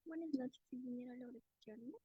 Buenas noches, ingeniera Laura Pichardo.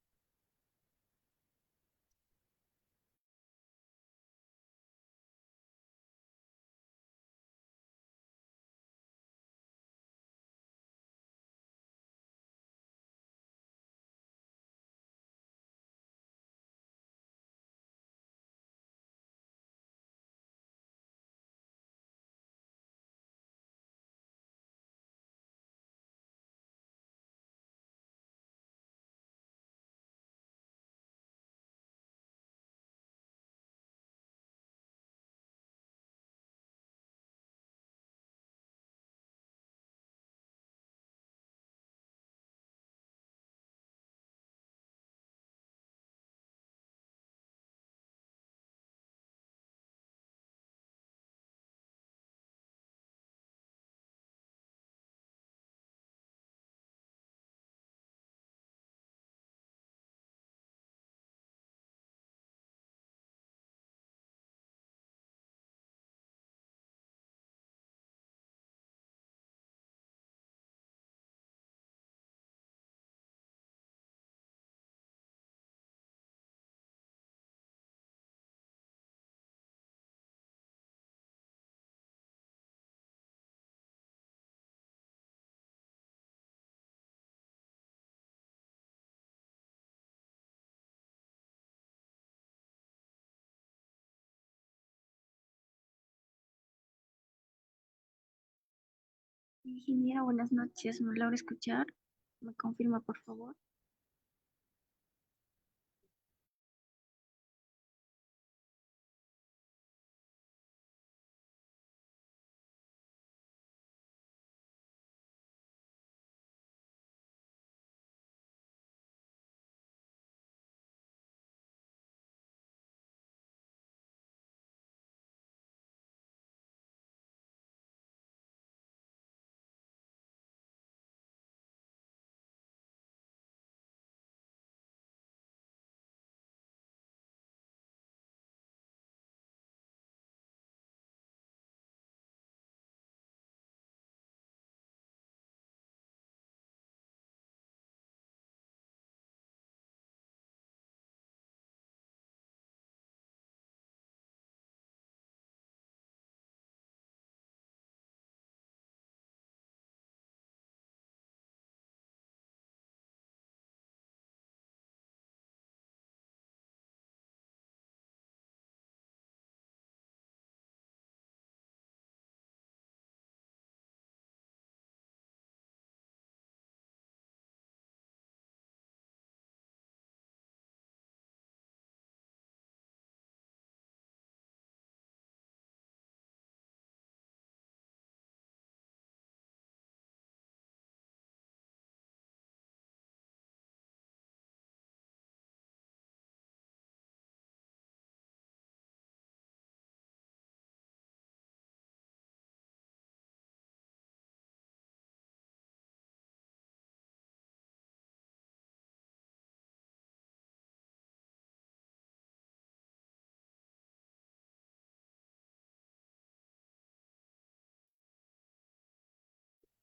Ingeniera, buenas noches. ¿Me logra escuchar? ¿Me confirma, por favor?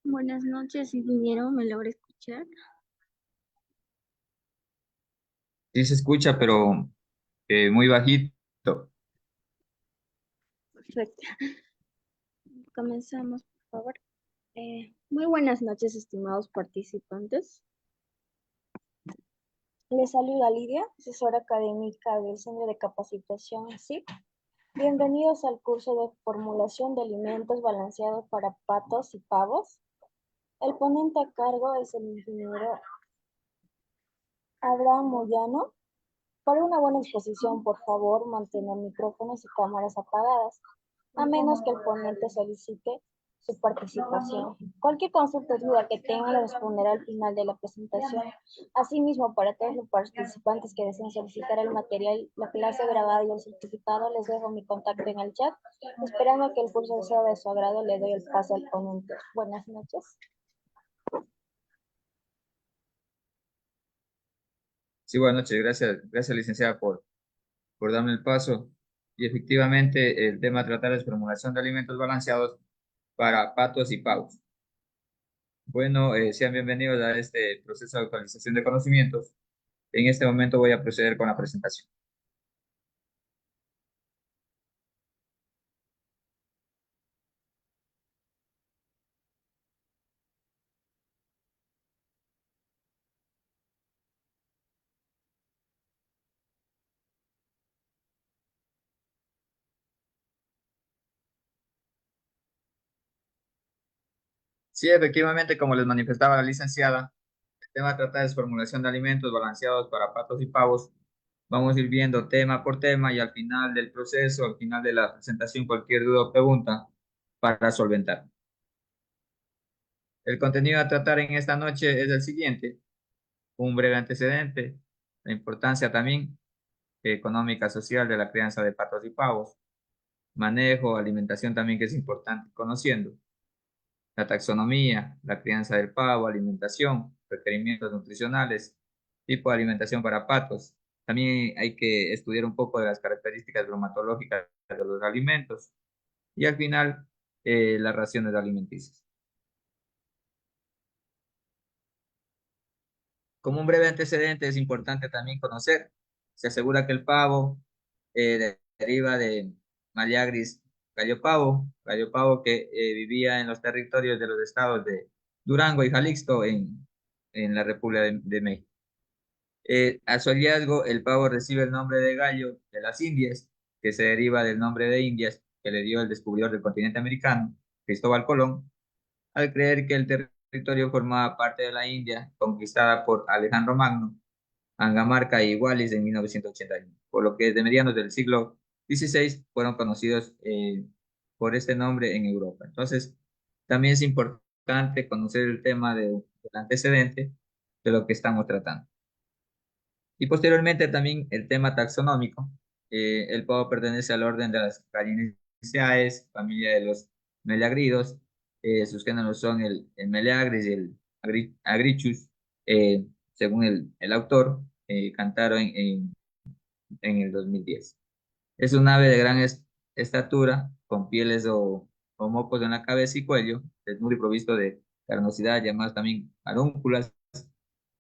Buenas noches, ingeniero. ¿Me logra escuchar? Sí se escucha, pero muy bajito. Perfecto. Comenzamos, por favor. Muy buenas noches, estimados participantes. Les saluda Lidia, asesora académica del Centro de Capacitación SIP. Bienvenidos al curso de formulación de alimentos balanceados para patos y pavos. El ponente a cargo es el ingeniero Abraham Moyano. Para una buena exposición, por favor, mantener micrófonos y cámaras apagadas, a menos que el ponente solicite su participación. Cualquier consulta o duda que tenga la responderá al final de la presentación. Asimismo, para todos los participantes que deseen solicitar el material, la clase grabada y el certificado, les dejo mi contacto en el chat. Esperando que el curso sea de su agrado, le doy el pase al ponente. Buenas noches. Sí, buenas noches. Gracias, licenciada, por darme el paso. Y efectivamente, el tema a tratar es formulación de alimentos balanceados para patos y pavos. Bueno, sean bienvenidos a este proceso de actualización de conocimientos. En este momento voy a proceder con la presentación. Sí, efectivamente, como les manifestaba la licenciada, el tema a tratar es formulación de alimentos balanceados para patos y pavos. Vamos a ir viendo tema por tema y al final del proceso, al final de la presentación, cualquier duda o pregunta para solventar. El contenido a tratar en esta noche es el siguiente: un breve antecedente, la importancia también económica, social de la crianza de patos y pavos, manejo, alimentación también que es importante conociendo, la taxonomía, la crianza del pavo, alimentación, requerimientos nutricionales, tipo de alimentación para patos. También hay que estudiar un poco de las características bromatológicas de los alimentos y al final las raciones alimenticias. Como un breve antecedente es importante también conocer, se asegura que el pavo deriva de Maliagris gallo pavo que vivía en los territorios de los estados de Durango y Jalisco en la República de México. A su hallazgo, el pavo recibe el nombre de gallo de las Indias, que se deriva del nombre de Indias que le dio el descubridor del continente americano, Cristóbal Colón, al creer que el territorio formaba parte de la India conquistada por Alejandro Magno, Angamarca y Wallis en 1981, por lo que desde medianos del siglo XVI fueron conocidos por este nombre en Europa. Entonces, también es importante conocer el tema del antecedente de lo que estamos tratando. Y posteriormente también el tema taxonómico. El pavo pertenece al orden de las Gallinaceae, familia de los meleagridos. Sus géneros son el Meleagris y el Agrichus, eh, según el autor, Cantaro en el 2010. Es un ave de gran estatura, con pieles o mocos en la cabeza y cuello, desnudo y provisto de carnosidad, llamadas también arúnculas,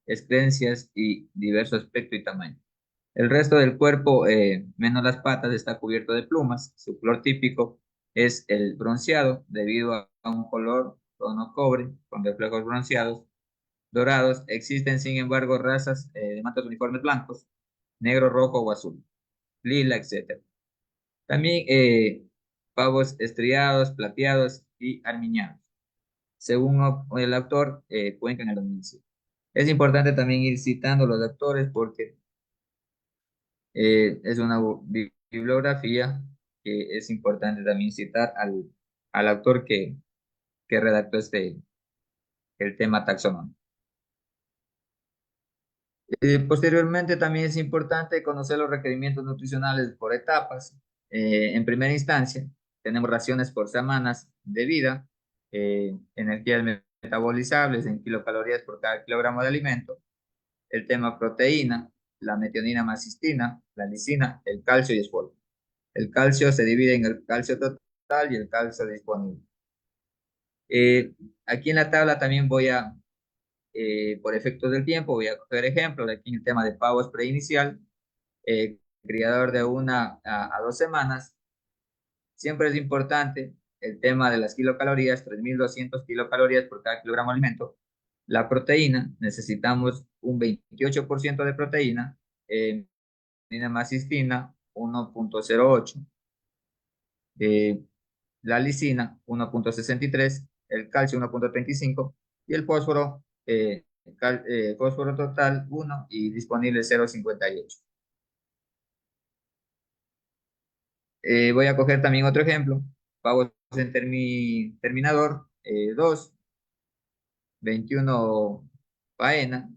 excrescencias y diverso aspecto y tamaño. El resto del cuerpo, menos las patas, está cubierto de plumas. Su color típico es el bronceado, debido a un color tono cobre con reflejos bronceados, dorados. Existen, sin embargo, razas de mantos uniformes blancos, negro, rojo o azul, lila, etc. También pavos estriados, plateados y armiñados. Según el autor, Cuenca en el 2007. Es importante también ir citando los autores porque es una bibliografía que es importante también citar al autor que redactó el tema taxonómico. Posteriormente también es importante conocer los requerimientos nutricionales por etapas. En primera instancia, tenemos raciones por semanas de vida, energías metabolizables en kilocalorías por cada kilogramo de alimento, el tema proteína, la metionina más cistina, la lisina, el calcio y el fósforo. El calcio se divide en el calcio total y el calcio disponible. Aquí en la tabla también por efectos del tiempo, voy a coger ejemplos. Aquí en el tema de pavos preinicial, criador de 1 a 2 semanas. Siempre es importante el tema de las kilocalorías, 3.200 kilocalorías por cada kilogramo de alimento. La proteína, necesitamos un 28% de proteína, más cistina 1,08. La lisina 1,63, el calcio 1,35 y el fósforo, fósforo total 1 y disponible 0,58. Voy a coger también otro ejemplo, pavos en terminador 2, 21 faena.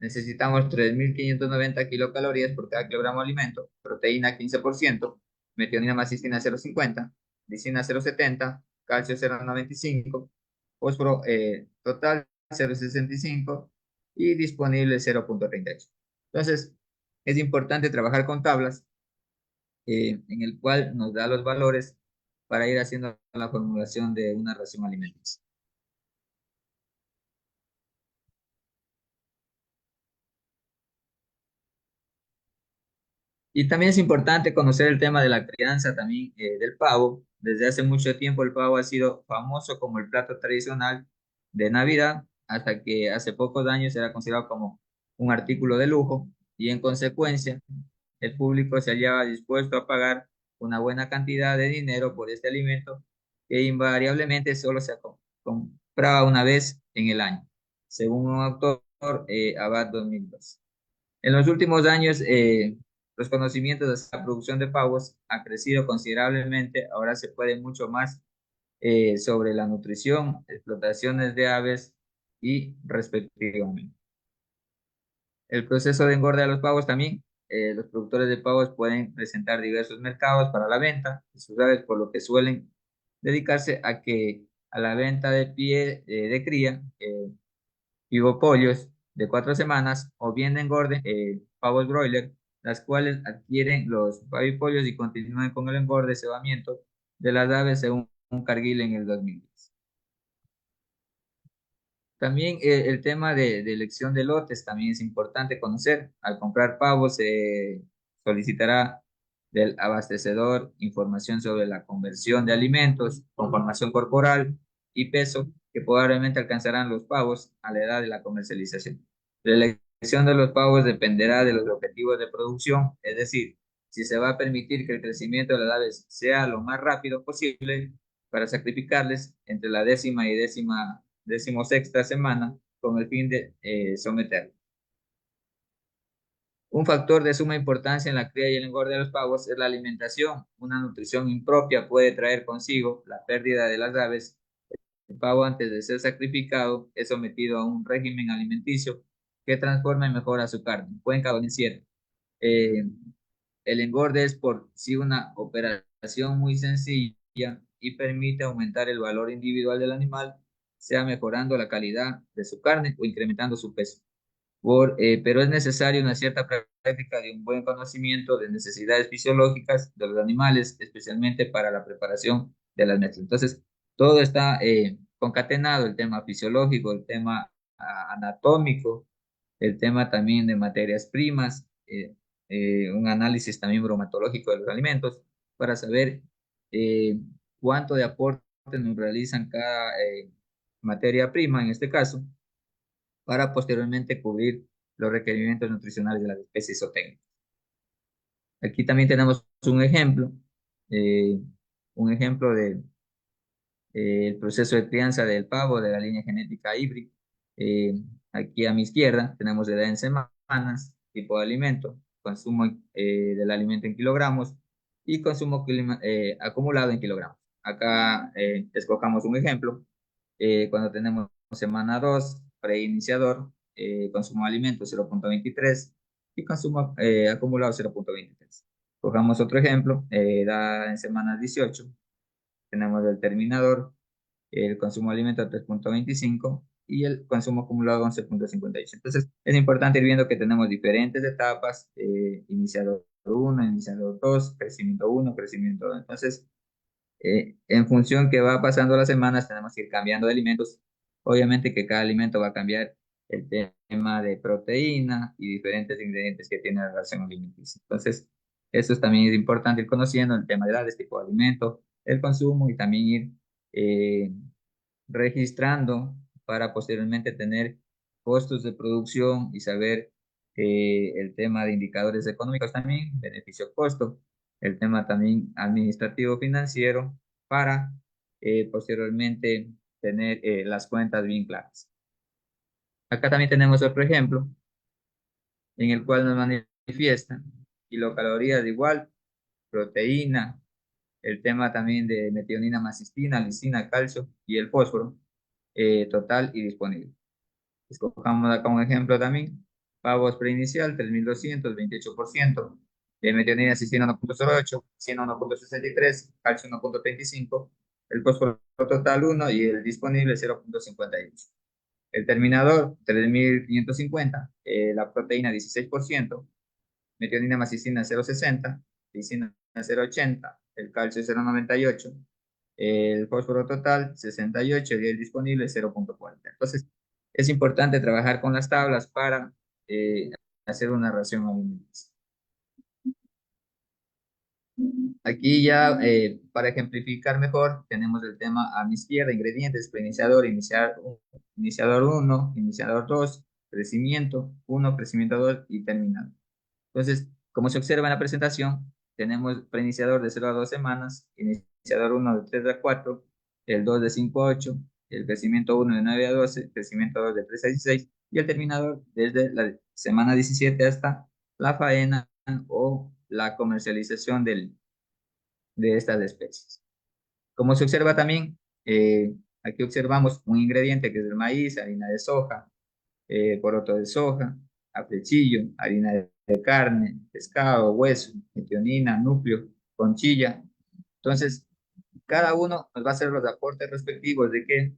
Necesitamos 3.590 kilocalorías por cada kilogramo de alimento, proteína 15%, metionina más cistina 0,50, lisina 0,70, calcio 0,95, fósforo total 0,65 y disponible 0,38. Entonces, es importante trabajar con tablas en el cual nos da los valores para ir haciendo la formulación de una ración alimenticia. Y también es importante conocer el tema de la crianza también del pavo. Desde hace mucho tiempo el pavo ha sido famoso como el plato tradicional de Navidad, hasta que hace pocos años era considerado como un artículo de lujo y en consecuencia el público se hallaba dispuesto a pagar una buena cantidad de dinero por este alimento que invariablemente solo se compraba una vez en el año, según un autor, Abad 2002. En los últimos años, los conocimientos de la producción de pavos ha crecido considerablemente. Ahora se puede mucho más sobre la nutrición, explotaciones de aves y respectivamente. El proceso de engorde de los pavos también. Los productores de pavos pueden presentar diversos mercados para la venta de sus aves, por lo que suelen dedicarse a la venta de pie de cría, pollos de 4 semanas o bien de engorde, pavos broiler, las cuales adquieren los pavipollos y continúan con el engorde, cebamiento de las aves según un Cargill en el 2010. También el tema de elección de lotes también es importante conocer. Al comprar pavos se solicitará del abastecedor información sobre la conversión de alimentos, conformación corporal y peso que probablemente alcanzarán los pavos a la edad de la comercialización. La elección de los pavos dependerá de los objetivos de producción, es decir, si se va a permitir que el crecimiento de las aves sea lo más rápido posible para sacrificarles entre la décima y decimosexta semana con el fin de someterlos. Un factor de suma importancia en la cría y el engorde de los pavos es la alimentación. Una nutrición impropia puede traer consigo la pérdida de las aves. El pavo, antes de ser sacrificado, es sometido a un régimen alimenticio que transforma y mejora su carne. Cuenca o incierto. Eh, el engorde es por sí una operación muy sencilla y permite aumentar el valor individual del animal, sea mejorando la calidad de su carne o incrementando su peso. Pero es necesaria una cierta práctica de un buen conocimiento de necesidades fisiológicas de los animales, especialmente para la preparación de las mezclas. Entonces, todo está concatenado, el tema fisiológico, el tema anatómico, el tema también de materias primas, un análisis también bromatológico de los alimentos para saber eh, cuánto de aporte nos realizan cada materia prima, en este caso, para posteriormente cubrir los requerimientos nutricionales de las especies o técnicas. Aquí también tenemos eh, un ejemplo de el proceso de crianza del pavo de la línea genética híbrida. Eh, Aquí a mi izquierda tenemos edad en semanas, tipo de alimento, consumo del alimento en kilogramos y consumo acumulado en kilogramos. Acá escojamos un ejemplo. Cuando tenemos semana 2 preiniciador, consumo de alimento 0,23 y consumo acumulado 0,23. Cojamos otro ejemplo, edad en semanas 18, tenemos el terminador, el consumo de alimentos 3,25 y el consumo acumulado 11,58. Entonces, es importante ir viendo que tenemos diferentes etapas, iniciador 1, iniciador 2, crecimiento 1, crecimiento 2. Entonces, en función que va pasando las semanas, tenemos que ir cambiando de alimentos. Obviamente que cada alimento va a cambiar el tema de proteína y diferentes ingredientes que tiene la relación alimenticia. Entonces, eso también es importante ir conociendo el tema de edades, tipo de alimento, el consumo y también ir eh, registrando para posteriormente tener costos de producción y saber el tema de indicadores económicos también, beneficio-costo, el tema también administrativo financiero para posteriormente tener las cuentas bien claras. Acá también tenemos otro ejemplo en el cual nos manifiestan kilocalorías de igual, proteína, el tema también de metionina, masistina, lisina, calcio y el fósforo total y disponible. Escojamos acá un ejemplo también. Pavos preinicial, 3.200, 28%. De metionina, cistina 1,08, cisina 1,63, calcio 1,35, el fósforo total 1 y el disponible 0,58. El terminador, 3.550, la proteína 16%, metionina más cisina 0,60, lisina 0,80, el calcio 0,98, el fósforo total 68 y el disponible 0,40. Entonces, es importante trabajar con las tablas para hacer una ración alimenticia. Aquí ya, para ejemplificar mejor, tenemos el tema a mi izquierda, ingredientes, preiniciador, iniciador uno, iniciador 2, crecimiento uno, crecimiento 2 y terminal. Entonces, como se observa en la presentación, tenemos preiniciador de 0 a 2 semanas, iniciador uno de 3 a 4, el 2 de 5 a 8, el crecimiento uno de 9 a 12, crecimiento 2 de 3 a 16 y el terminador desde la semana 17 hasta la faena o la comercialización de estas especies. Como se observa también, aquí observamos un ingrediente que es el maíz, harina de soja, poroto de soja, aflechillo, harina de carne, pescado, hueso, metionina, núcleo, conchilla. Entonces, cada uno nos va a hacer los aportes respectivos de que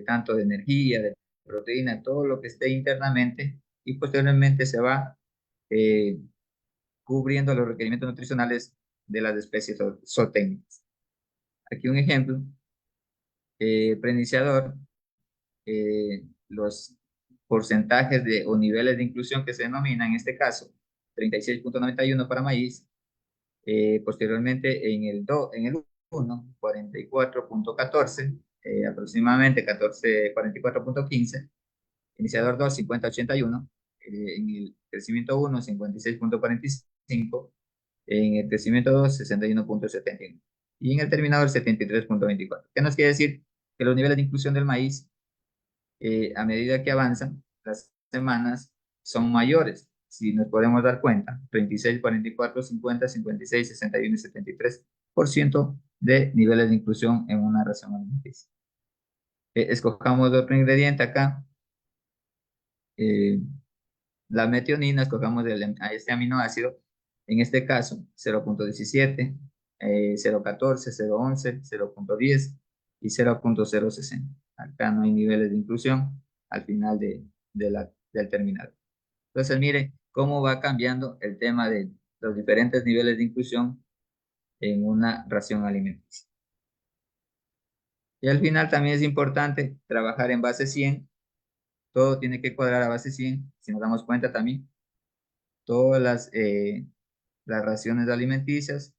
tanto de energía, de proteína, todo lo que esté internamente y posteriormente se va eh, cubriendo los requerimientos nutricionales de las especies zootécnicas. Aquí un ejemplo, preiniciador, los porcentajes de, o niveles de inclusión que se denomina en este caso, 36,91 para maíz, posteriormente en el 1, 44,14, aproximadamente 14, 44,15, iniciador 2, 50,81, en el crecimiento 1, 56,45, en el crecimiento 2, 61,71 y en el terminador 73,24. ¿Qué nos quiere decir? Que los niveles de inclusión del maíz a medida que avanzan las semanas son mayores. Si nos podemos dar cuenta, 36, 44, 50, 56, 61 y 73% de niveles de inclusión en una ración alimenticia. Escojamos otro ingrediente acá, eh, la metionina, escojamos a este aminoácido, en este caso 0,17, 0,14, 0,11, 0,10 y 0,060. Acá no hay niveles de inclusión al final del terminal. Entonces, mire cómo va cambiando el tema de los diferentes niveles de inclusión en una ración alimenticia. Y al final también es importante trabajar en base 100. Todo tiene que cuadrar a base 100. Si nos damos cuenta también, todas las raciones alimenticias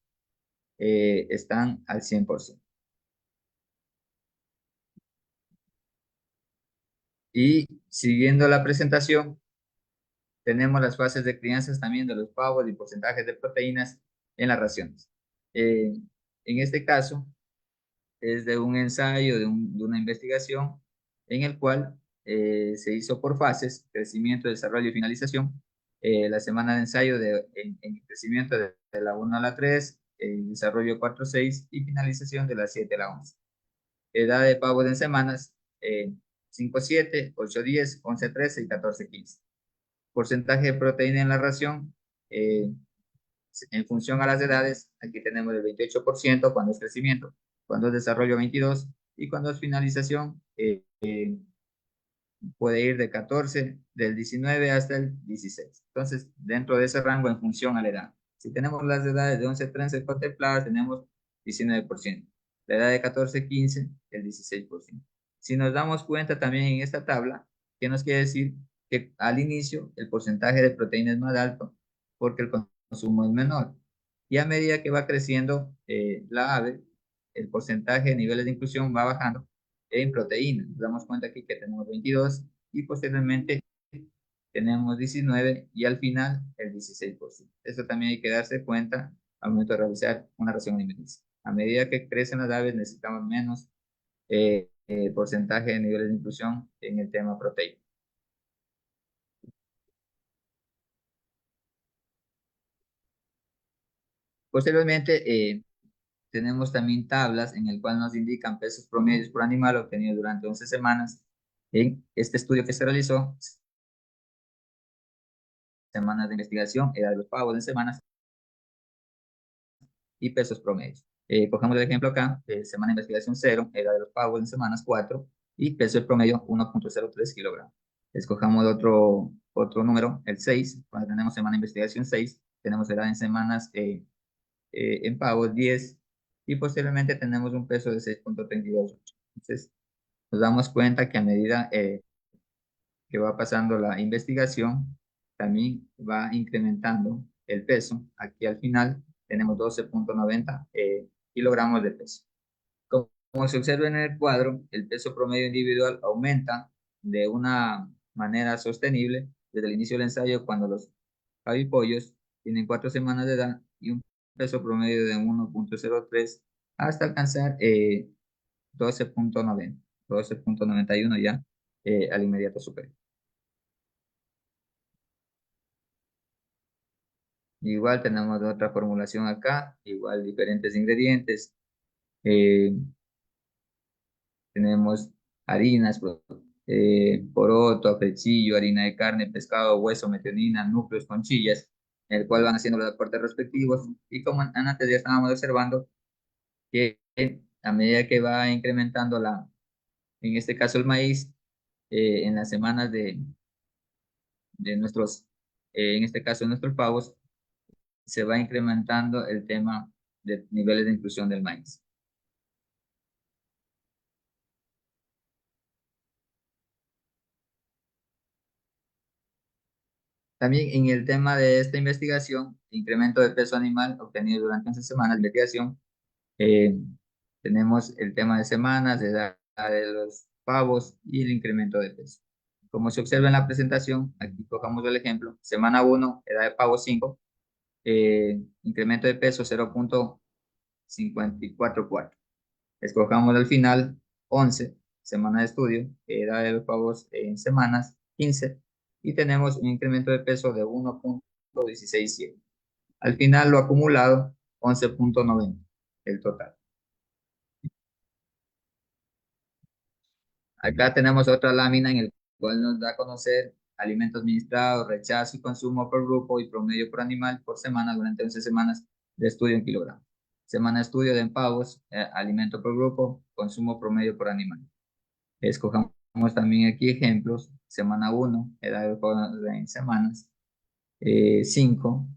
están al 100%. Y siguiendo la presentación, tenemos las fases de crianzas también de los pavos y porcentajes de proteínas en las raciones. Eh, en este caso, es de un ensayo, de una investigación en el cual se hizo por fases, crecimiento, desarrollo y finalización. La semana de ensayo en crecimiento de la 1 a la 3, desarrollo 4 a 6 y finalización de la 7 a la 11. Edad de pavos en semanas, 5 a 7, 8 a 10, 11 a 13 y 14 a 15. Porcentaje de proteína en la ración, eh, en función a las edades, aquí tenemos el 28% cuando es crecimiento, cuando es desarrollo 22 y cuando es finalización puede ir de 14, del 19 hasta el 16. Entonces, dentro de ese rango en función a la edad. Si tenemos las edades de 11 a 13 contempladas, tenemos 19%. La edad de 14 a 15, el 16%. Si nos damos cuenta también en esta tabla, ¿qué nos quiere decir? Que al inicio el porcentaje de proteína es más alto porque el consumo es menor. Y a medida que va creciendo la ave, el porcentaje de niveles de inclusión va bajando en proteínas. Nos damos cuenta aquí que tenemos 22 y posteriormente tenemos 19 y al final el 16%. Eso también hay que darse cuenta al momento de realizar una ración alimenticia. A medida que crecen las aves necesitamos menos porcentaje de niveles de inclusión en el tema proteína. Posteriormente, tenemos también tablas en el cual nos indican pesos promedios por animal obtenidos durante 11 semanas en este estudio que se realizó, semanas de investigación, edad de los pavos en semanas y pesos promedios. Cogemos el ejemplo acá, semana de investigación 0, edad de los pavos en semanas 4 y peso de promedio 1,03 kilogramos. Escojamos otro número, el 6, cuando tenemos semana de investigación 6, tenemos edad en semanas en pavos 10 y posteriormente tenemos un peso de 6,32. Entonces, nos damos cuenta que a medida que va pasando la investigación, también va incrementando el peso. Aquí al final tenemos 12,90 kilogramos de peso. Como se observa en el cuadro, el peso promedio individual aumenta de una manera sostenible desde el inicio del ensayo cuando los pollos tienen 4 semanas de edad y un peso promedio de 1,03 hasta alcanzar 12,90, 12,91 ya al inmediato superior. Igual tenemos otra formulación acá, igual diferentes ingredientes. Tenemos harinas, poroto, afrechillo, harina de carne, pescado, hueso, metionina, núcleos, conchillas, el cual van haciendo los aportes respectivos. Y como antes ya estábamos observando, que a medida que va incrementando en este caso el maíz, en las semanas de nuestros, en este caso de nuestros pavos, se va incrementando el tema de niveles de inclusión del maíz. También en el tema de esta investigación, incremento de peso animal obtenido durante 11 semanas de investigación, eh, tenemos el tema de semanas, de edad de los pavos y el incremento de peso. Como se observa en la presentación, aquí cojamos el ejemplo, semana 1, edad de pavo 5, incremento de peso 0,544. Escojamos al final 11, semana de estudio, edad de los pavos en semanas 15, y tenemos un incremento de peso de 1,167. Al final lo acumulado 11,90, el total. Acá tenemos otra lámina en el cual nos da a conocer alimentos administrados, rechazo y consumo por grupo y promedio por animal por semana durante 11 semanas de estudio en kilogramos. Semana de estudio de pavos, alimento por grupo, consumo promedio por animal. Escojamos también aquí ejemplos. Semana 1, edad de pavos en semanas. 5,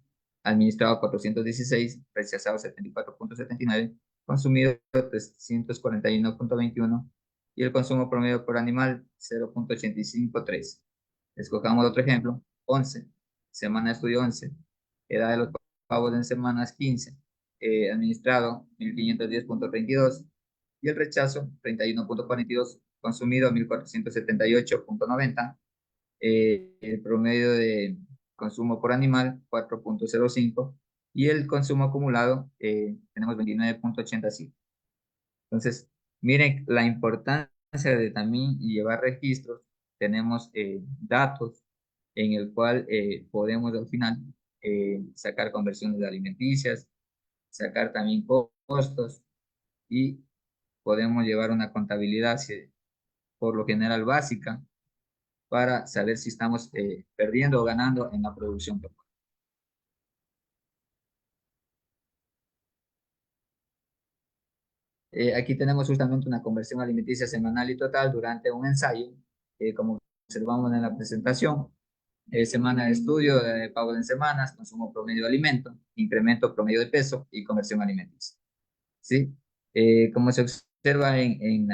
administrado 416, rechazado 74,79, consumido 341,21 y el consumo promedio por animal 0,853. Escojamos otro ejemplo, 11, semana de estudio 11, edad de los pavos en semanas 15, administrado 1510,32 y el rechazo 31,42, consumido 1478,90, el promedio de consumo por animal 4,05 y el consumo acumulado tenemos 29,85. Entonces, miren la importancia de también llevar registros. Tenemos datos en el cual podemos al final sacar conversiones alimenticias, sacar también costos y podemos llevar una contabilidad por lo general básica para saber si estamos perdiendo o ganando en la producción total. Aquí tenemos justamente una conversión alimenticia semanal y total durante un ensayo, como observamos en la presentación. Semana de estudio de pagos en semanas, consumo promedio de alimento, incremento promedio de peso y conversión alimenticia. ¿Sí? Como se observa en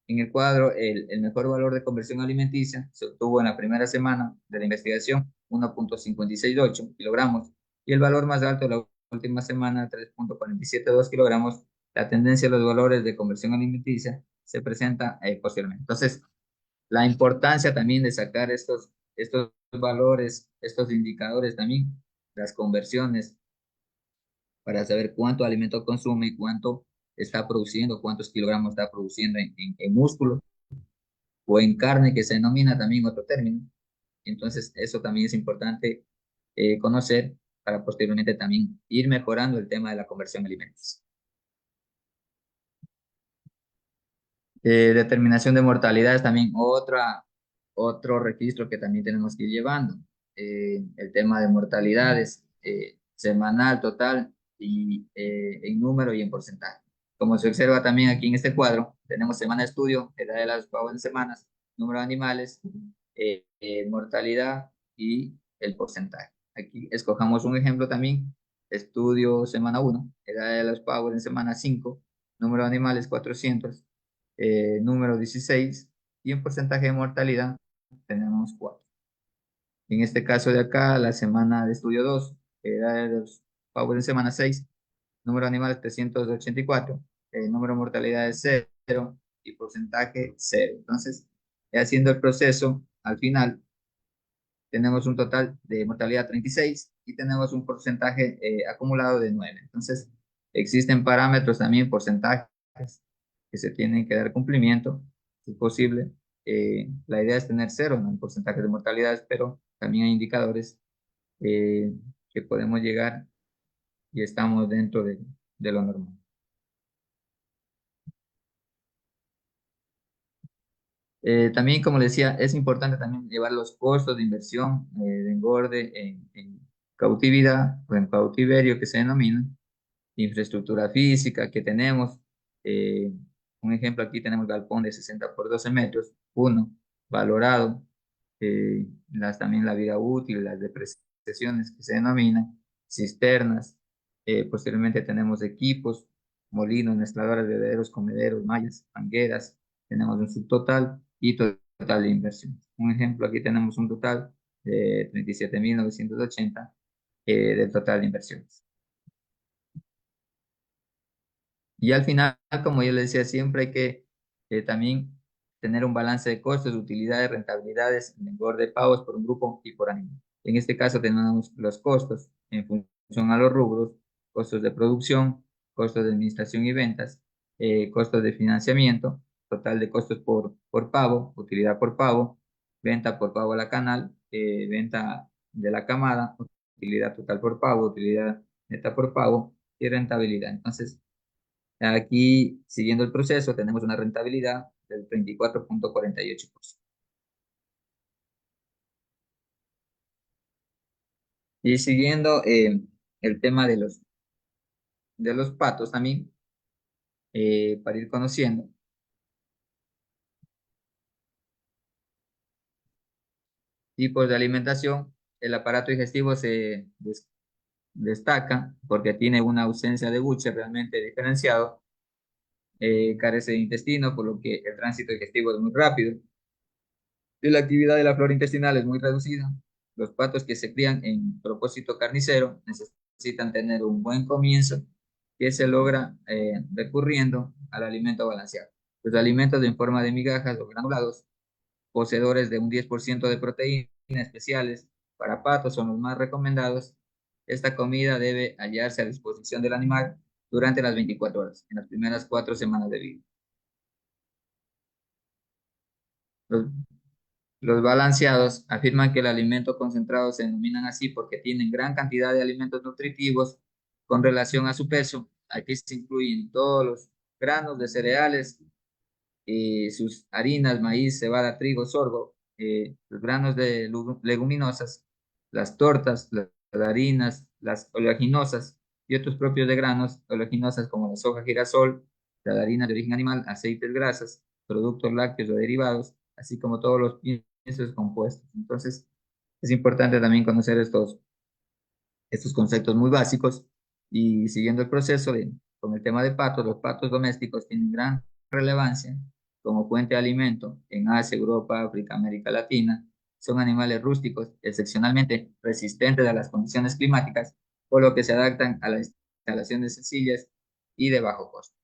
el cuadro, el mejor valor de conversión alimenticia se obtuvo en la primera semana de la investigación, 1,568 kilogramos, y el valor más alto de la última semana, 3,472 kilogramos. La tendencia de los valores de conversión alimenticia se presenta posteriormente. Entonces, la importancia también de sacar estos valores, estos indicadores también, las conversiones, para saber cuánto alimento consume y cuánto está produciendo, cuántos kilogramos está produciendo en músculo o en carne, que se denomina también otro término. Entonces, eso también es importante conocer para posteriormente también ir mejorando el tema de la conversión alimenticia. Determinación de mortalidad es también otro registro que también tenemos que ir llevando. El tema de mortalidades semanal, total y en número y en porcentaje. Como se observa también aquí en este cuadro, tenemos semana de estudio, edad de las pavos en semanas, número de animales, mortalidad y el porcentaje. Aquí escojamos un ejemplo también, estudio semana 1, edad de los pavos en semana 5, número de animales 400, número 16 y en porcentaje de mortalidad tenemos 4. En este caso de acá, la semana de estudio 2, edad de los pavos en semana 6, número de animales 384, número de mortalidad es cero y porcentaje cero. Entonces, haciendo el proceso, al final tenemos un total de mortalidad 36 y tenemos un porcentaje acumulado de 9. Entonces, existen parámetros también, porcentajes que se tienen que dar cumplimiento, si es posible. La idea es tener cero, ¿no?, en porcentajes de mortalidades, pero también hay indicadores eh, que podemos llegar y estamos dentro de lo normal. También, como les decía, es importante también llevar los costos de inversión de engorde en cautividad o en cautiverio que se denomina, infraestructura física que tenemos. eh, un ejemplo, aquí tenemos galpón de 60 por 12 metros, uno, valorado, también la vida útil, las depreciaciones que se denominan, cisternas, posteriormente tenemos equipos, molinos, mezcladoras, bebederos, comederos, mallas, mangueras, tenemos un subtotal y total de inversión. Un ejemplo, aquí tenemos un total de 37.980 del total de inversiones. Y al final, como yo le decía, siempre hay que también tener un balance de costos, utilidades, rentabilidades, en engorde de pagos por un grupo y por animal. En este caso tenemos los costos en función a los rubros, costos de producción, costos de administración y ventas, costos de financiamiento, total de costos por pago, utilidad por pago, venta por pago a la canal, venta de la camada, utilidad total por pago, utilidad neta por pago y rentabilidad. Entonces, aquí, siguiendo el proceso, tenemos una rentabilidad del 34.48%. Y siguiendo el tema de los patos también, para ir conociendo tipos de alimentación, el aparato digestivo se destaca porque tiene una ausencia de buche realmente diferenciado, carece de intestino, por lo que el tránsito digestivo es muy rápido y la actividad de la flora intestinal es muy reducida. Los patos que se crían en propósito carnicero necesitan tener un buen comienzo que se logra recurriendo al alimento balanceado. Los alimentos en forma de migajas o granulados, poseedores de un 10% de proteínas especiales para patos, son los más recomendados. Esta comida debe hallarse a disposición del animal durante las 24 horas, en las primeras 4 semanas de vida. Los Los balanceados afirman que el alimento concentrado se denominan así porque tienen gran cantidad de alimentos nutritivos con relación a su peso. Aquí se incluyen todos los granos de cereales, sus harinas, maíz, cebada, trigo, sorgo, los granos de leguminosas, las tortas, las harinas, las oleaginosas y otros propios de granos, oleaginosas como la soja, girasol, la harina de origen animal, aceites, grasas, productos lácteos o derivados, así como todos los piensos compuestos. Entonces, es importante también conocer estos conceptos muy básicos y siguiendo el proceso con el tema de patos, los patos domésticos tienen gran relevancia como fuente de alimento en Asia, Europa, África, América Latina. Son animales rústicos, excepcionalmente resistentes a las condiciones climáticas, por lo que se adaptan a las instalaciones sencillas y de bajo costo.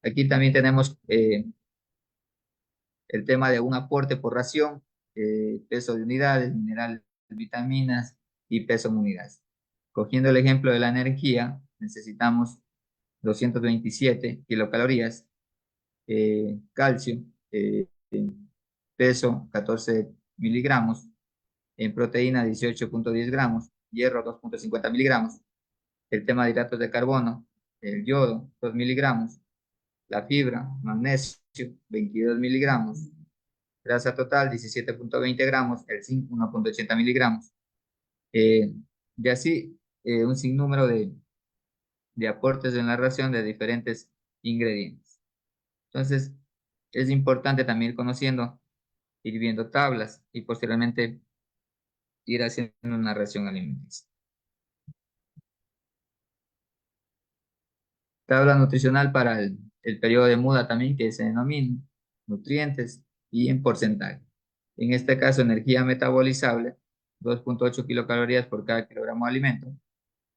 Aquí también tenemos el tema de un aporte por ración, peso de unidades, minerales, vitaminas y peso en unidades. Cogiendo el ejemplo de la energía, necesitamos 227 kilocalorías, calcio, peso 14 miligramos, en proteína 18.10 gramos, hierro 2.50 miligramos, el tema de hidratos de carbono, el yodo 2 miligramos, la fibra, magnesio 22 miligramos, grasa total 17.20 gramos, el zinc 1.80 miligramos. Y así un sinnúmero de aportes en la ración de diferentes ingredientes. Entonces, es importante también ir conociendo, ir viendo tablas y posteriormente ir haciendo una ración alimenticia. Tabla nutricional para el periodo de muda también, que se denomina nutrientes y en porcentaje. En este caso, energía metabolizable, 2.8 kilocalorías por cada kilogramo de alimento.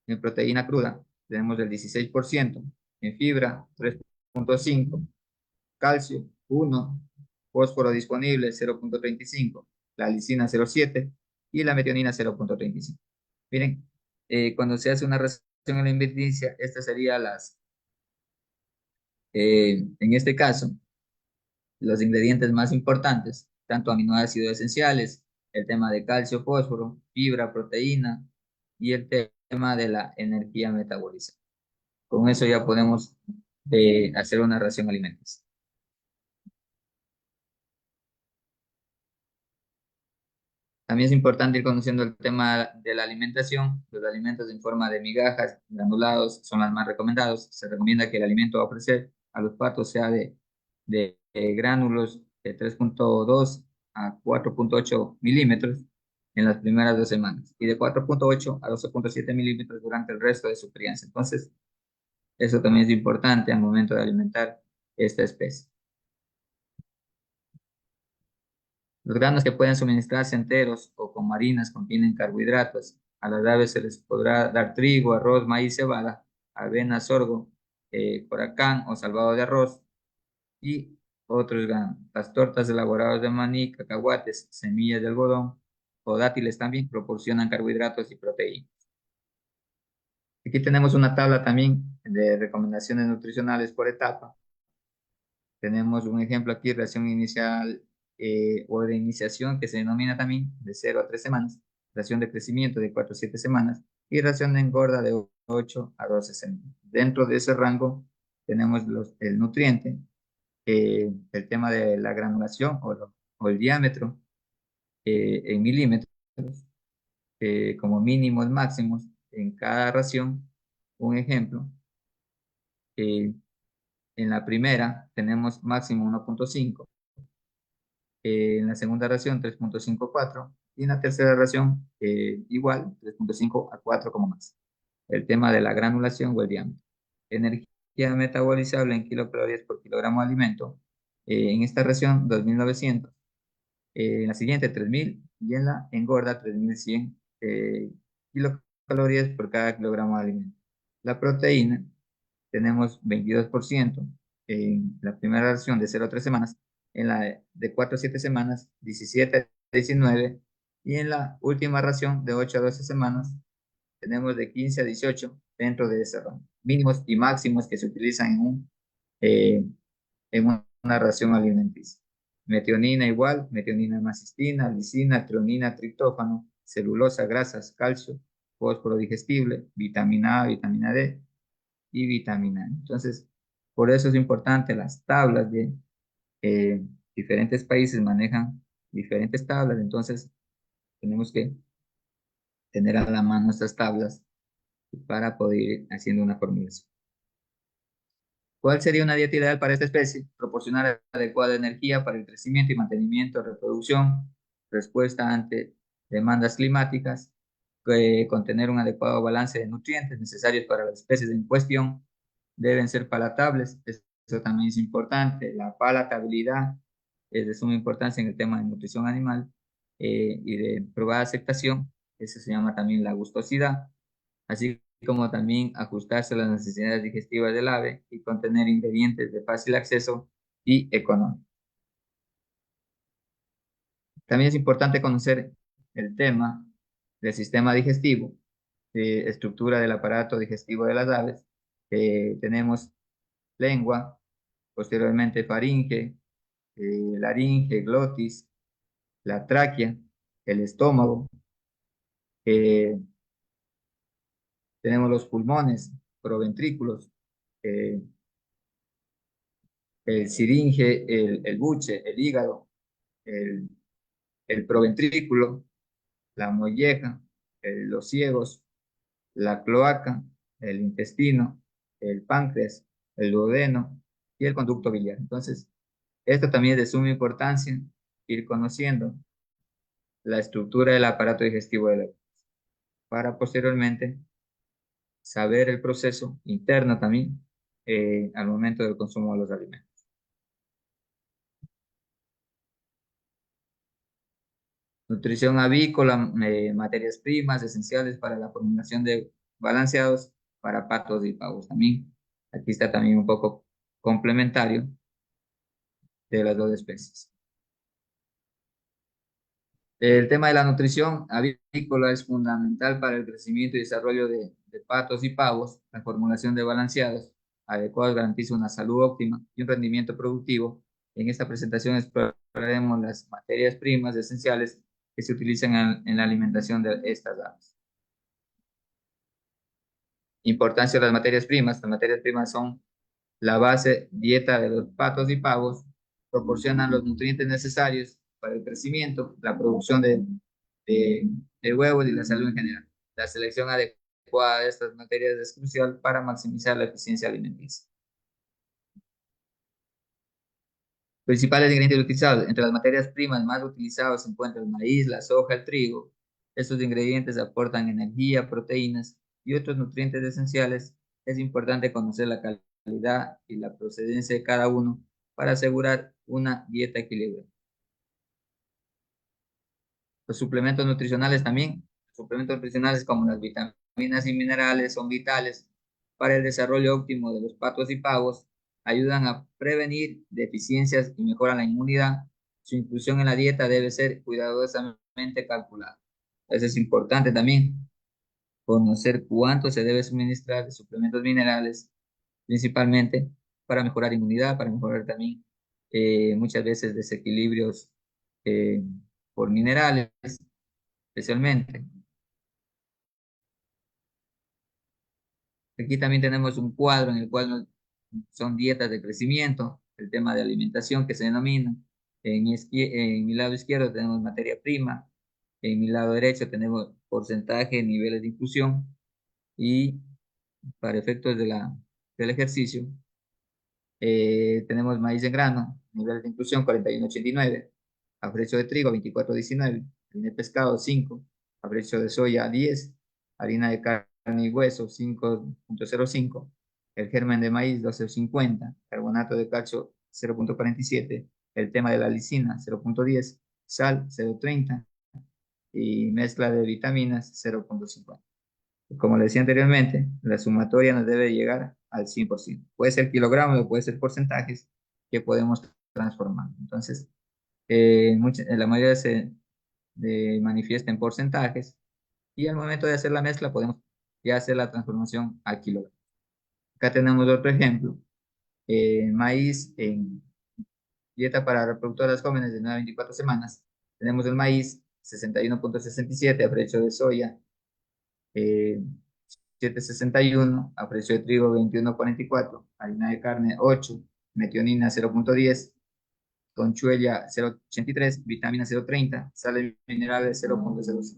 En proteína cruda, tenemos el 16%, en fibra 3,5, calcio 1, fósforo disponible 0,35, la lisina 0,7 y la metionina 0,35. Miren, cuando se hace una reacción alimenticia, estas serían en este caso, los ingredientes más importantes, tanto aminoácidos esenciales, el tema de calcio, fósforo, fibra, proteína y el tema de la energía metabolizada. Con eso ya podemos hacer una ración alimenticia. También es importante ir conociendo el tema de la alimentación. Los alimentos en forma de migajas, granulados, son los más recomendados. Se recomienda que el alimento a ofrecer a los patos sea de gránulos de 3,2 a 4,8 milímetros en las primeras 2 semanas y de 4,8 a 12,7 milímetros durante el resto de su crianza. Entonces, eso también es importante al momento de alimentar esta especie. Los granos que pueden suministrarse enteros o con harinas contienen carbohidratos. A las aves se les podrá dar trigo, arroz, maíz, cebada, avena, sorgo, coracán o salvado de arroz y otros granos. Las tortas elaboradas de maní, cacahuates, semillas de algodón o dátiles también proporcionan carbohidratos y proteínas. Aquí tenemos una tabla también de recomendaciones nutricionales por etapa. Tenemos un ejemplo aquí, ración inicial o de iniciación, que se denomina también de 0 a 3 semanas, ración de crecimiento de 4 a 7 semanas y ración de engorda de 8 a 12 semanas. Dentro de ese rango tenemos el nutriente, el tema de la granulación o el diámetro en milímetros, como mínimos, máximos en cada ración. Un ejemplo, eh, en la primera tenemos máximo 1,5, en la segunda ración 3,54 y en la tercera ración igual 3,5 a 4 como más. El tema de la granulación o el diámetro. Energía metabolizable en kilocalorías por kilogramo de alimento. En esta ración 2.900, en la siguiente 3.000 y en la engorda 3.100 kilocalorías por cada kilogramo de alimento. La proteína tenemos 22% en la primera ración de 0 a 3 semanas, en la de 4 a 7 semanas 17 a 19 y en la última ración de 8 a 12 semanas tenemos de 15 a 18 dentro de ese rango. Mínimos y máximos que se utilizan en una ración alimenticia. Metionina igual, metionina, macistina, lisina, treonina, triptófano, celulosa, grasas, calcio, fósforo digestible, vitamina A, vitamina D y vitamina E. Entonces, por eso es importante las tablas de diferentes países manejan diferentes tablas, entonces tenemos que tener a la mano estas tablas para poder ir haciendo una formulación. ¿Cuál sería una dieta ideal para esta especie? Proporcionar adecuada energía para el crecimiento y mantenimiento, reproducción, respuesta ante demandas climáticas, contener un adecuado balance de nutrientes necesarios para las especies en cuestión, deben ser palatables, eso también es importante, la palatabilidad es de suma importancia en el tema de nutrición animal y de probada aceptación, eso se llama también la gustosidad, así como también ajustarse a las necesidades digestivas del ave y contener ingredientes de fácil acceso y económico. También es importante conocer el tema del sistema digestivo, estructura del aparato digestivo de las aves. Tenemos lengua, posteriormente faringe, laringe, glotis, la tráquea, el estómago, eh, tenemos los pulmones, proventrículos, eh, el siringe, el buche, el hígado, el, el proventrículo, la molleja, los ciegos, la cloaca, el intestino, el páncreas, el duodeno y el conducto biliar. Entonces, esto también es de suma importancia ir conociendo la estructura del aparato digestivo de la para posteriormente saber el proceso interno también al momento del consumo de los alimentos. Nutrición avícola, materias primas esenciales para la formulación de balanceados para patos y pavos también. Aquí está también un poco complementario de las dos especies. El tema de la nutrición avícola es fundamental para el crecimiento y desarrollo de patos y pavos. La formulación de balanceados adecuados garantiza una salud óptima y un rendimiento productivo. En esta presentación exploraremos las materias primas esenciales que se utilizan en la alimentación de estas aves. Importancia de las materias primas. Las materias primas son la base dieta de los patos y pavos, proporcionan los nutrientes necesarios para el crecimiento, la producción de, de huevos y la salud en general. La selección adecuada de estas materias es crucial para maximizar la eficiencia alimenticia. Principales ingredientes utilizados. Entre las materias primas más utilizadas se encuentran el maíz, la soja, el trigo. Estos ingredientes aportan energía, proteínas y otros nutrientes esenciales. Es importante conocer la calidad y la procedencia de cada uno para asegurar una dieta equilibrada. Los suplementos nutricionales también. Suplementos nutricionales como las vitaminas y minerales son vitales para el desarrollo óptimo de los patos y pavos, ayudan a prevenir deficiencias y mejoran la inmunidad. Su inclusión en la dieta debe ser cuidadosamente calculada. Eso es importante también, conocer cuánto se debe suministrar de suplementos minerales, principalmente para mejorar inmunidad, para mejorar también muchas veces desequilibrios eh, por minerales, especialmente. Aquí también tenemos un cuadro en el cual son dietas de crecimiento, el tema de alimentación que se denomina. En mi lado izquierdo tenemos materia prima, en mi lado derecho tenemos porcentaje, niveles de inclusión y para efectos del ejercicio tenemos maíz en grano, nivel de inclusión 41,89, afrecho de trigo 24,19, harina de pescado 5, afrecho de soya 10, harina de carne y hueso 5,05, el germen de maíz 12,50, carbonato de calcio 0,47, el tema de la lisina 0,10, sal 0,30 y mezcla de vitaminas 0,50. Como le decía anteriormente, la sumatoria nos debe llegar al 100%. Puede ser kilogramos o puede ser porcentajes que podemos transformar. Entonces, la mayoría se manifiesta en porcentajes y al momento de hacer la mezcla podemos ya hacer la transformación a kilogramos. Acá tenemos otro ejemplo. Maíz en dieta para reproductoras jóvenes de 9 a 24 semanas. Tenemos el maíz 61,67 a precio de soya. 7,61, a precio de trigo 21,44, harina de carne 8, metionina 0,10, conchuella 0,83, vitamina 0,30, sales minerales 0,05.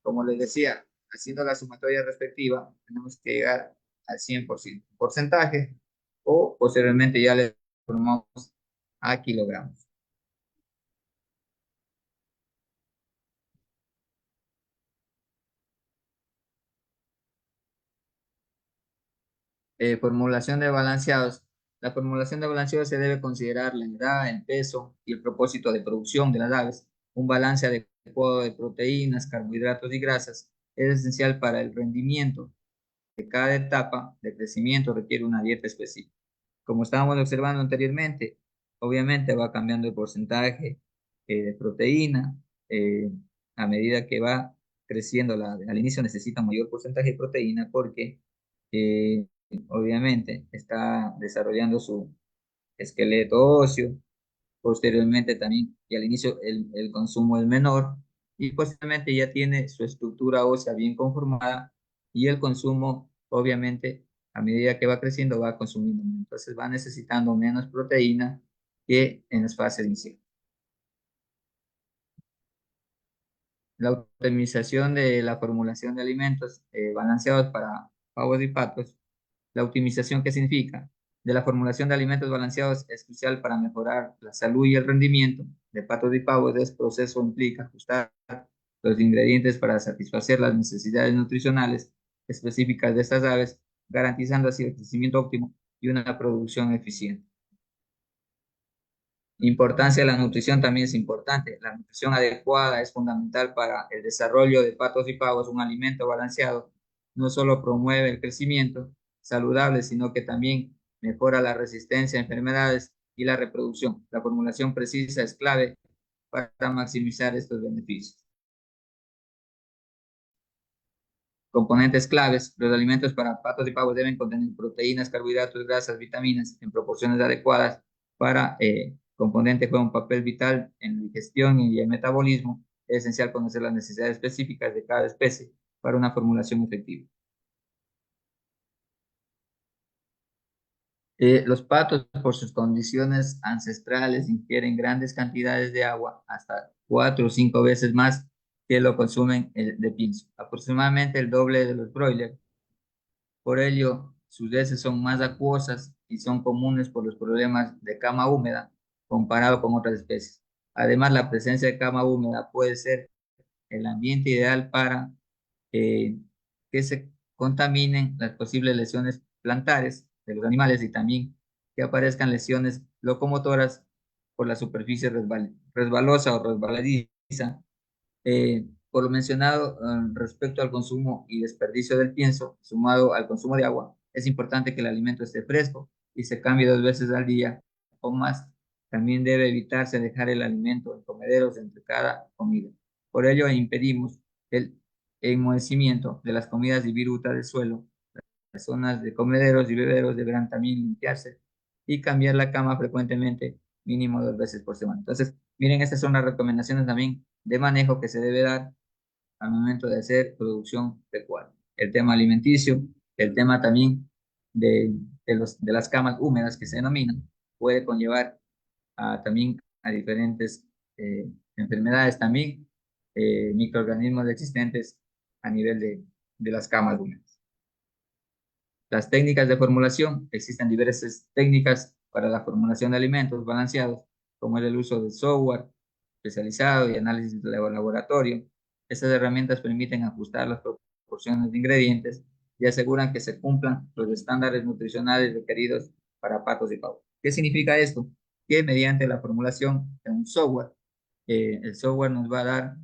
Como les decía, haciendo la sumatoria respectiva, tenemos que llegar al 100%, porcentaje, o posteriormente ya le formamos a kilogramos. Formulación de balanceados. La formulación de balanceados se debe considerar la edad, el peso y el propósito de producción de las aves. Un balance adecuado de proteínas, carbohidratos y grasas es esencial para el rendimiento. De cada etapa de crecimiento requiere una dieta específica. Como estábamos observando anteriormente, obviamente va cambiando el porcentaje de proteína a medida que va creciendo. Al inicio necesita mayor porcentaje de proteína porque eh, obviamente está desarrollando su esqueleto óseo. Posteriormente también, y al inicio el consumo es menor y posteriormente ya tiene su estructura ósea bien conformada y el consumo, obviamente, a medida que va creciendo, va consumiendo menos. Entonces va necesitando menos proteína que en las fases iniciales. La optimización de la formulación de alimentos balanceados para pavos y patos. La optimización, ¿qué significa? De la formulación de alimentos balanceados es crucial para mejorar la salud y el rendimiento de patos y pavos. Este proceso implica ajustar los ingredientes para satisfacer las necesidades nutricionales específicas de estas aves, garantizando así el crecimiento óptimo y una producción eficiente. Importancia de la nutrición también es importante. La nutrición adecuada es fundamental para el desarrollo de patos y pavos. Un alimento balanceado no solo promueve el crecimiento saludable, sino que también mejora la resistencia a enfermedades y la reproducción. La formulación precisa es clave para maximizar estos beneficios. Componentes claves. Los alimentos para patos y pavos deben contener proteínas, carbohidratos, grasas, vitaminas en proporciones adecuadas para componente juega un papel vital en la digestión y el metabolismo. Es esencial conocer las necesidades específicas de cada especie para una formulación efectiva. Los patos, por sus condiciones ancestrales, ingieren grandes cantidades de agua, hasta 4 o 5 veces más que lo consumen de pienso, aproximadamente el doble de los broilers. Por ello, sus heces son más acuosas y son comunes por los problemas de cama húmeda comparado con otras especies. Además, la presencia de cama húmeda puede ser el ambiente ideal para eh, que se contaminen las posibles lesiones plantares de los animales y también que aparezcan lesiones locomotoras por la superficie resbalosa o resbaladiza. Por lo mencionado, respecto al consumo y desperdicio del pienso, sumado al consumo de agua, es importante que el alimento esté fresco y se cambie 2 veces al día o más. También debe evitarse dejar el alimento en comederos entre cada comida. Por ello, impedimos el enmohecimiento de las comidas y viruta del suelo. Las zonas de comederos y bebederos deberán también limpiarse y cambiar la cama frecuentemente, mínimo 2 veces por semana. Entonces, miren, estas son las recomendaciones también de manejo que se debe dar al momento de hacer producción pecuaria. El tema alimenticio, el tema también de las camas húmedas que se denominan, puede conllevar también a diferentes enfermedades también, microorganismos existentes a nivel de las camas húmedas. Las técnicas de formulación, existen diversas técnicas para la formulación de alimentos balanceados, como el uso de software especializado y análisis de laboratorio. Estas herramientas permiten ajustar las proporciones de ingredientes y aseguran que se cumplan los estándares nutricionales requeridos para patos y pavos. ¿Qué significa esto? Que mediante la formulación de un software, el software nos va a dar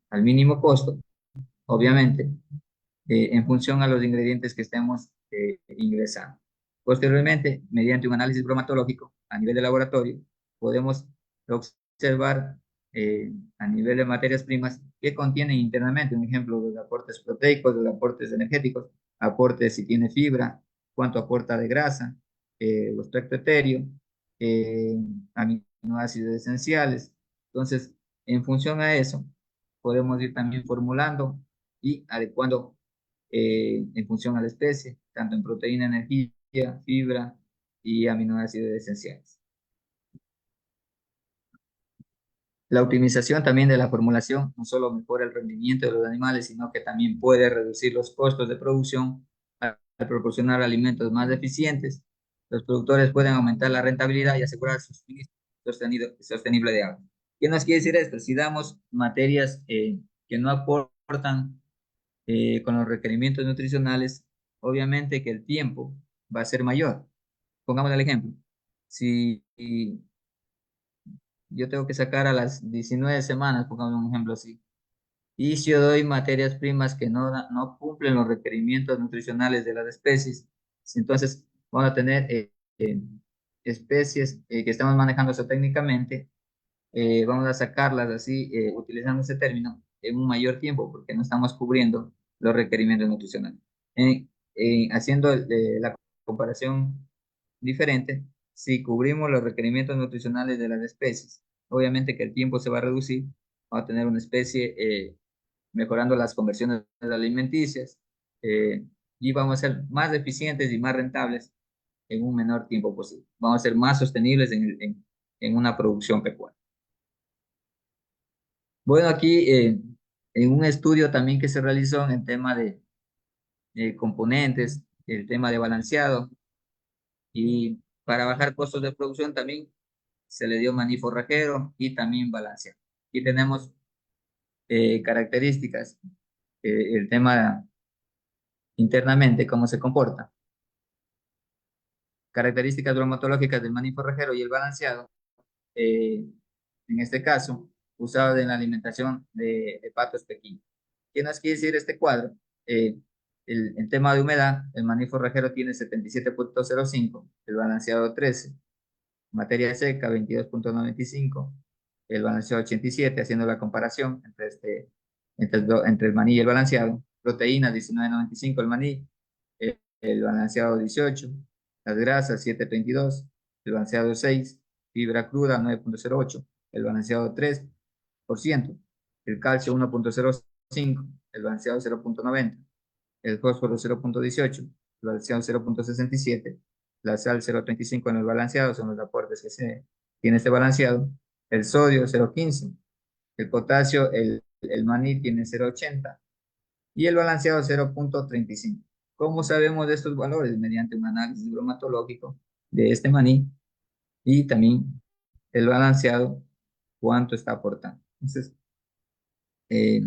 al mínimo costo, obviamente, en función a los ingredientes que estemos ingresando. Posteriormente, mediante un análisis bromatológico a nivel de laboratorio, podemos observar a nivel de materias primas que contienen internamente, un ejemplo, los aportes proteicos, los aportes energéticos, aportes si tiene fibra, cuánto aporta de grasa, los extracto etéreo, eh, aminoácidos esenciales. Entonces, en función a eso, podemos ir también formulando y adecuando en función a la especie, tanto en proteína, energía, fibra y aminoácidos esenciales. La optimización también de la formulación no solo mejora el rendimiento de los animales, sino que también puede reducir los costos de producción al proporcionar alimentos más eficientes. Los productores pueden aumentar la rentabilidad y asegurar su suministro sostenible de agua. ¿Qué nos quiere decir esto? Si damos materias que no aportan con los requerimientos nutricionales, obviamente que el tiempo va a ser mayor. Pongamos el ejemplo. Si yo tengo que sacar a las 19 semanas, pongamos un ejemplo así, y si yo doy materias primas que no cumplen los requerimientos nutricionales de las especies, entonces vamos a tener especies que estamos manejando eso técnicamente, vamos a sacarlas así, utilizando ese término, en un mayor tiempo, porque no estamos cubriendo los requerimientos nutricionales. Haciendo la comparación diferente, si cubrimos los requerimientos nutricionales de las especies, obviamente que el tiempo se va a reducir, vamos a tener una especie mejorando las conversiones alimenticias y vamos a ser más eficientes y más rentables en un menor tiempo posible. Vamos a ser más sostenibles en una producción pecuaria. Bueno, aquí en un estudio también que se realizó en el tema de componentes, el tema de balanceado, y para bajar costos de producción también se le dio maní forrajero y también balanceado. Aquí tenemos características, el tema internamente, cómo se comporta, características bromatológicas del maní forrajero y el balanceado, eh, en este caso, usado en la alimentación de patos pequeños. ¿Qué nos quiere decir este cuadro? En tema de humedad, el maní forrajero tiene 77,05, el balanceado 13, materia seca 22,95, el balanceado 87, haciendo la comparación entre el maní y el balanceado. Proteínas 19,95 el maní, el balanceado 18, las grasas 7,22, el balanceado 6, fibra cruda 9,08, el balanceado 3%, el calcio 1,05, el balanceado 0,90, el fósforo 0,18, el balanceado 0,67, la sal 0,35 en el balanceado, son los aportes que tiene este balanceado, el sodio 0,15, el potasio, el maní tiene 0,80 y el balanceado 0,35. ¿Cómo sabemos de estos valores? Mediante un análisis bromatológico de este maní y también el balanceado, cuánto está aportando. Entonces, eh,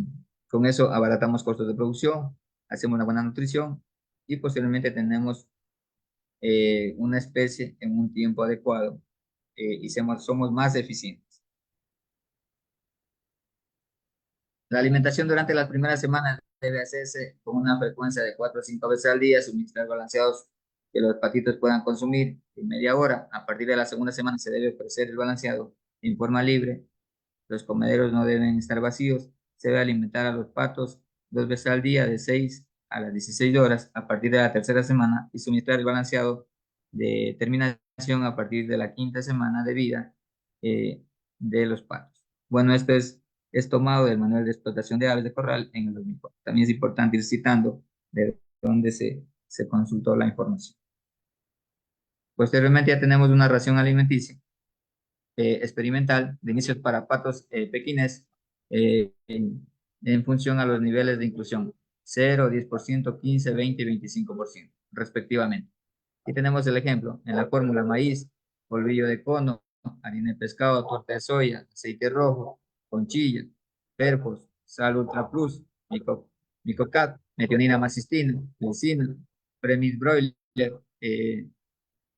con eso abaratamos costos de producción, hacemos una buena nutrición y posteriormente tenemos una especie en un tiempo adecuado y somos más eficientes. La alimentación durante las primeras semanas debe hacerse con una frecuencia de 4 o 5 veces al día, suministrar balanceados que los patitos puedan consumir en media hora. A partir de la segunda semana se debe ofrecer el balanceado en forma libre. Los comederos no deben estar vacíos. Se debe alimentar a los patos 2 veces al día de 6 a las 16 horas a partir de la tercera semana y suministrar el balanceado de terminación a partir de la quinta semana de vida eh, de los patos. Bueno, esto es tomado del Manual de Explotación de Aves de Corral en el 2004. También es importante ir citando de dónde se consultó la información. Posteriormente ya tenemos una ración alimenticia experimental de inicios para patos pequines en función a los niveles de inclusión, 0, 10%, 15, 20 y 25%, respectivamente. Aquí tenemos el ejemplo, en la fórmula maíz, polvillo de cono, harina de pescado, torta de soya, aceite rojo, conchilla, perfos, sal ultra plus, micocat, metionina macistina, glicina, premis broiler,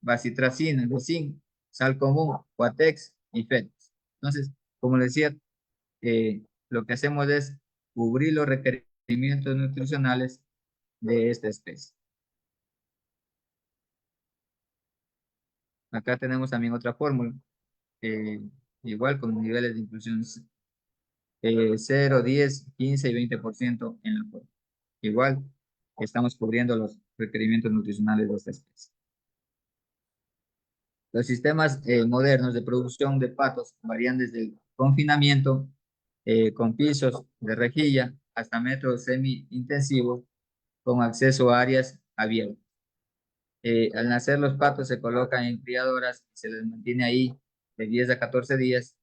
bacitracina, lucin, sal común, Cuatex y FETS. Entonces, como les decía, lo que hacemos es cubrir los requerimientos nutricionales de esta especie. Acá tenemos también otra fórmula, eh, igual con niveles de inclusión 0, 10, 15 y 20% en la fórmula. Igual estamos cubriendo los requerimientos nutricionales de esta especie. Los sistemas modernos de producción de patos varían desde el confinamiento con pisos de rejilla hasta métodos semi-intensivos con acceso a áreas abiertas. Al nacer los patos se colocan en criadoras y se les mantiene ahí de 10 a 14 días.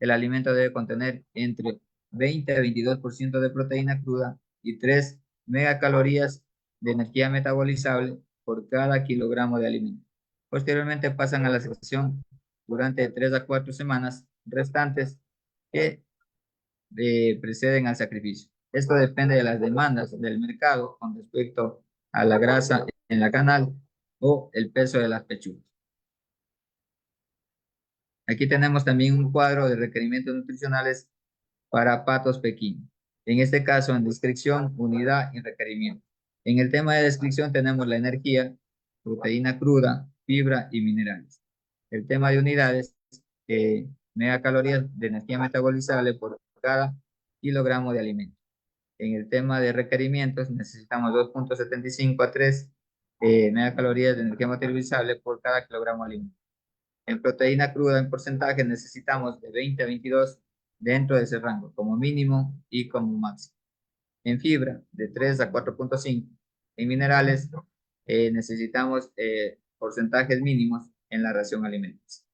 El alimento debe contener entre 20 a 22% de proteína cruda y 3 megacalorías de energía metabolizable por cada kilogramo de alimento. Posteriormente pasan a la sección durante 3 a 4 semanas restantes que preceden al sacrificio. Esto depende de las demandas del mercado con respecto a la grasa en la canal o el peso de las pechugas. Aquí tenemos también un cuadro de requerimientos nutricionales para patos pequeños. En este caso, en descripción, unidad y requerimiento. En el tema de descripción tenemos la energía, proteína cruda, fibra y minerales. El tema de unidades, megacalorías de energía metabolizable por cada kilogramo de alimento. En el tema de requerimientos necesitamos 2,75 a 3 megacalorías de energía metabolizable por cada kilogramo de alimento. En proteína cruda en porcentaje necesitamos de 20 a 22 dentro de ese rango, como mínimo y como máximo. En fibra, de 3 a 4,5. En minerales, necesitamos porcentajes mínimos en la ración alimenticia.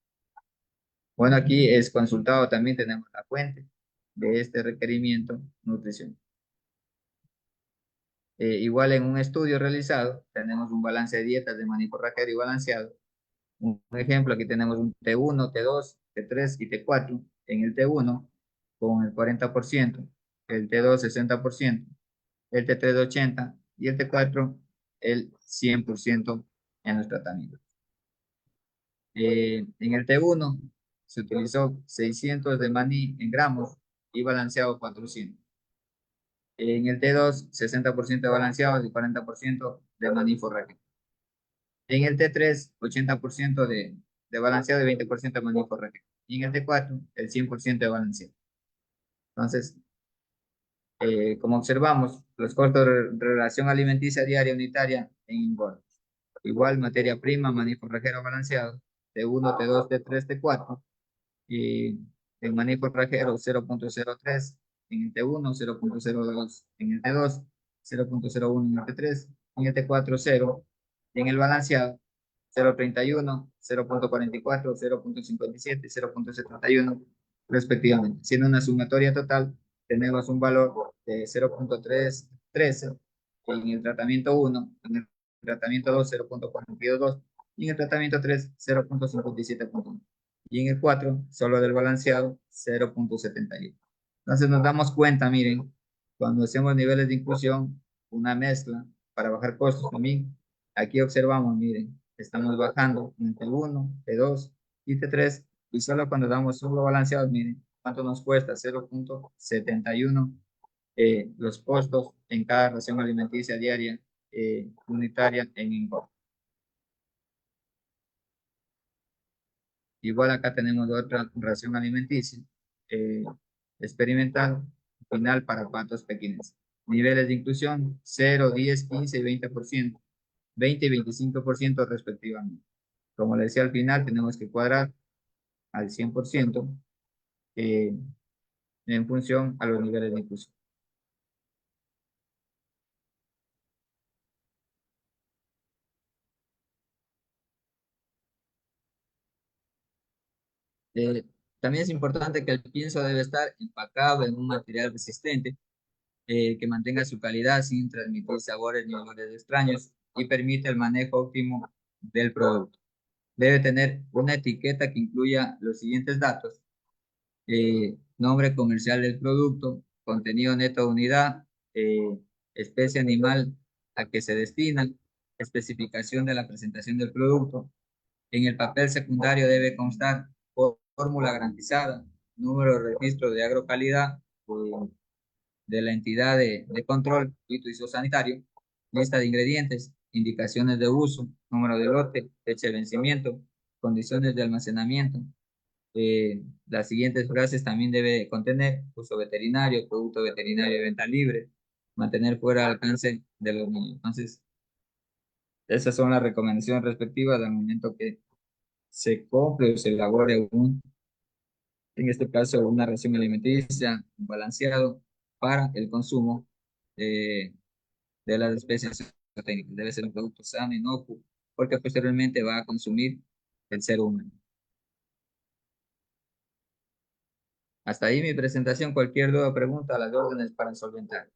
Bueno, aquí es consultado, también tenemos la fuente de este requerimiento nutricional. Igual en un estudio realizado, tenemos un balance de dietas de maní forrajero y balanceado. Un ejemplo, aquí tenemos un T1, T2, T3 y T4. En el T1 con el 40%, el T2 60%, el T3 80% y el T4 el 100% en los tratamientos. En el T1 se utilizó 600 de maní en gramos y balanceado 400. En el T2, 60% de balanceados y 40% de maní forraje. En el T3, 80% de balanceado y 20% de maní forraje. Y en el T4, el 100% de balanceado. Entonces, como observamos, los costos de relación alimenticia diaria unitaria en engorda. Igual materia prima, maní forrajero balanceado, T1, T2, T3, T4. Y en maní forrajero 0.03, en el T1 0.02, en el T2 0.01, en el T3, en el T4 0, y en el balanceado 0.31, 0.44, 0.57 y 0.71 respectivamente. Siendo una sumatoria total, tenemos un valor de 0.313 en el tratamiento 1, en el tratamiento 2 0.42 y en el tratamiento 3 0.57. Y en el 4 solo del balanceado, 0.71. Entonces nos damos cuenta, miren, cuando hacemos niveles de inclusión, una mezcla para bajar costos también. Aquí observamos, miren, estamos bajando en T1, T2 y T3, y solo cuando damos solo balanceados, miren, cuánto nos cuesta, 0.71 los costos en cada ración alimenticia diaria unitaria en INCO. Igual acá tenemos otra ración alimenticia eh, experimental final para patos pequeños. Niveles de inclusión 0, 10, 15 y 20%, 20 y 25% respectivamente. Como le decía al final, tenemos que cuadrar al 100% eh, en función a los niveles de inclusión. Eh, También es importante que el pienso debe estar empacado en un material resistente que mantenga su calidad sin transmitir sabores ni olores extraños y permite el manejo óptimo del producto. Debe tener una etiqueta que incluya los siguientes datos: nombre comercial del producto, contenido neto de unidad, especie animal a que se destina, especificación de la presentación del producto. En el papel secundario debe constar fórmula garantizada, número de registro de agrocalidad, de la entidad de control fitosanitario, lista de ingredientes, indicaciones de uso, número de lote, fecha de vencimiento, condiciones de almacenamiento. Las siguientes frases también debe contener: uso veterinario, producto veterinario de venta libre, mantener fuera del alcance de los niños. Entonces, esas son las recomendaciones respectivas al momento que se compre o se elabore en este caso, una ración alimenticia balanceado para el consumo eh, de las especies técnicas. Debe ser un producto sano, inocuo, porque posteriormente va a consumir el ser humano. Hasta ahí mi presentación. Cualquier duda o pregunta, a las órdenes para solventar.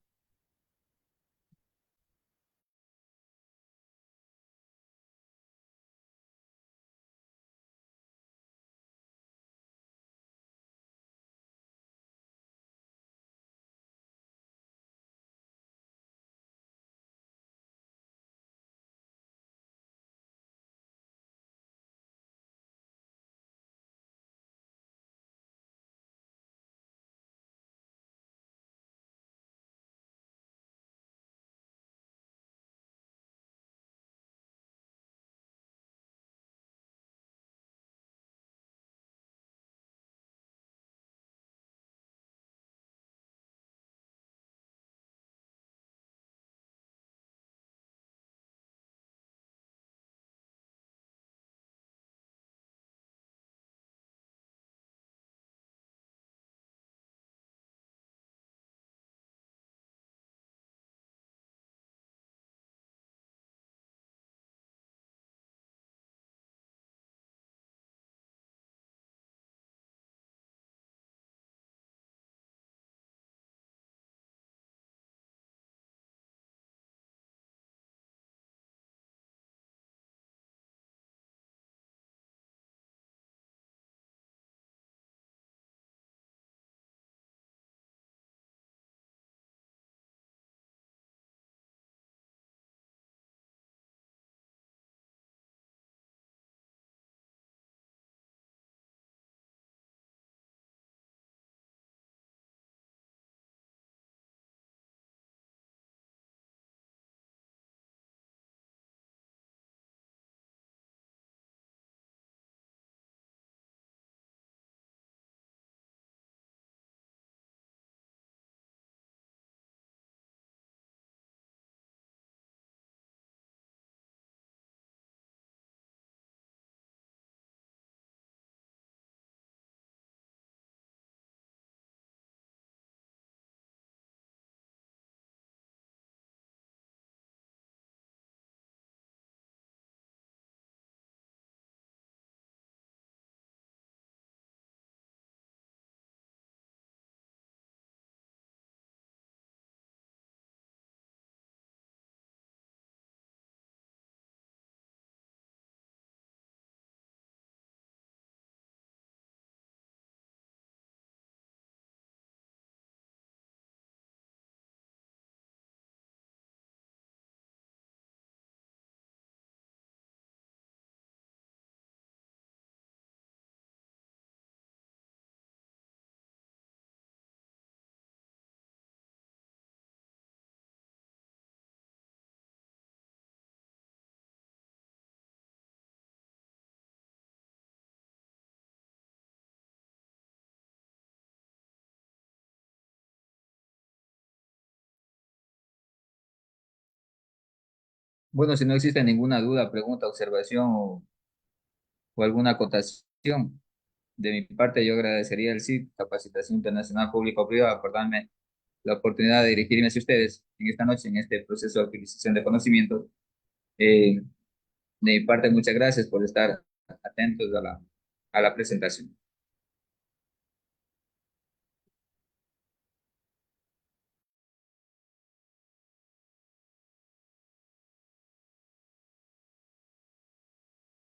Bueno, si no existe ninguna duda, pregunta, observación o alguna acotación, de mi parte yo agradecería el CIT, Capacitación Internacional Público-Privada, por darme la oportunidad de dirigirme hacia ustedes en esta noche, en este proceso de utilización de conocimientos. De mi parte, muchas gracias por estar atentos a la presentación.